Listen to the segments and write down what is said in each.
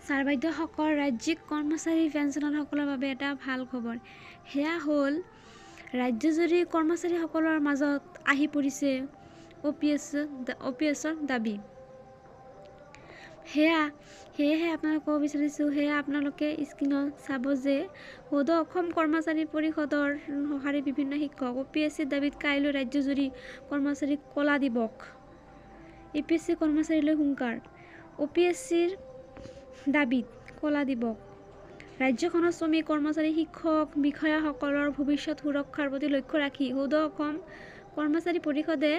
চাৰবাদ্যসকল ৰাজ্যিক কৰ্মচাৰী পেঞ্চনাৰসকলৰ বাবে এটা ভাল খবৰ। সেয়া হ'ল ৰাজ্যজুৰি কৰ্মচাৰীসকলৰ মাজত আহি পৰিছে OPS দাবী। সেয়েহে আপোনালোকে ক'ব বিচাৰিছোঁ, সেয়া আপোনালোকে স্ক্ৰীনত চাব যে সদৌ অসম কৰ্মচাৰী পৰিষদৰ সঁহাৰি বিভিন্ন শিক্ষক OPSC দাবীত কাইলৈ ৰাজ্যজুৰি কৰ্মচাৰী কলা দিৱস। APSC কৰ্মচাৰীলৈ হুংকাৰ, OPSCৰ দাবীত কলা দিৱস। ৰাজ্যখনৰ শ্ৰমিক কৰ্মচাৰী শিক্ষক বিষয়াসকলৰ ভৱিষ্যত সুৰক্ষাৰ প্ৰতি লক্ষ্য ৰাখি সদৌ অসম কৰ্মচাৰী পৰিষদে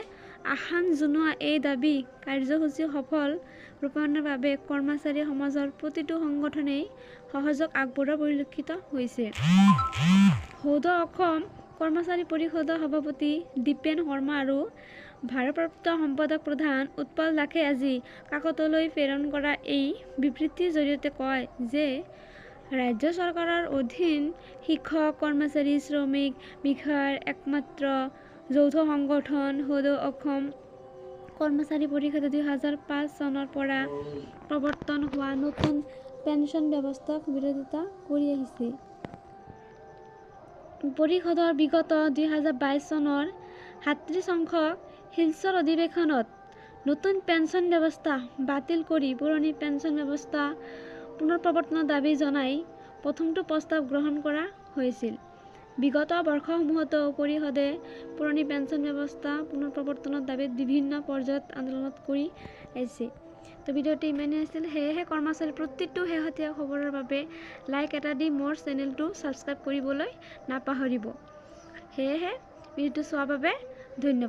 আহ্বান জনোৱা এই দাবী কাৰ্যসূচী সফল ৰূপায়ণৰ বাবে কৰ্মচাৰী সমাজৰ প্ৰতিটো সংগঠনেই সহযোগ আগবঢ়োৱা পৰিলক্ষিত হৈছে। সদৌ অসম কৰ্মচাৰী পৰিষদৰ সভাপতি দীপেন শৰ্মা আৰু ভাৰপ্ৰাপ্ত সম্পাদক প্ৰধান উৎপল দাসে আজি কাকতলৈ প্ৰেৰণ কৰা এই বিবৃতিৰ জৰিয়তে কয় যে ৰাজ্য চৰকাৰৰ অধীন শিক্ষক কৰ্মচাৰী শ্ৰমিক বিষয়াৰ একমাত্ৰ যৌথ সংগঠন সদৌ অসম কৰ্মচাৰী পৰিষদে 2005 চনৰ পৰা প্ৰৱৰ্তন হোৱা নতুন পেন্সন ব্যৱস্থাক বিৰোধিতা কৰি আহিছে। পৰিষদৰ বিগত 2022 চনৰ 37 সংখ্যক শিলচৰ অধিৱেশনত নতুন পেন্সন ব্যৱস্থা বাতিল কৰি পুৰণি পেন্সন ব্যৱস্থা পুনৰ প্ৰৱৰ্তনৰ দাবী জনাই প্ৰথমটো প্ৰস্তাৱ গ্ৰহণ কৰা হৈছিল। বিগত বৰ্ষসমূহতো পৰিষদে পুৰণি পেন্সন ব্যৱস্থা পুনৰ প্ৰৱৰ্তনৰ দাবীত বিভিন্ন পৰ্যায়ত আন্দোলন কৰি আহিছে। তো ভিডিঅ'টো ইমানেই আছিল। সেয়েহে কৰ্মচাৰীৰ প্ৰতিটো শেহতীয়া খবৰৰ বাবে লাইক এটা দি মোৰ চেনেলটো ছাবস্ক্ৰাইব কৰিবলৈ নাপাহৰিব। সেয়েহে ভিডিঅ'টো চোৱাৰ বাবে ধন্যবাদ।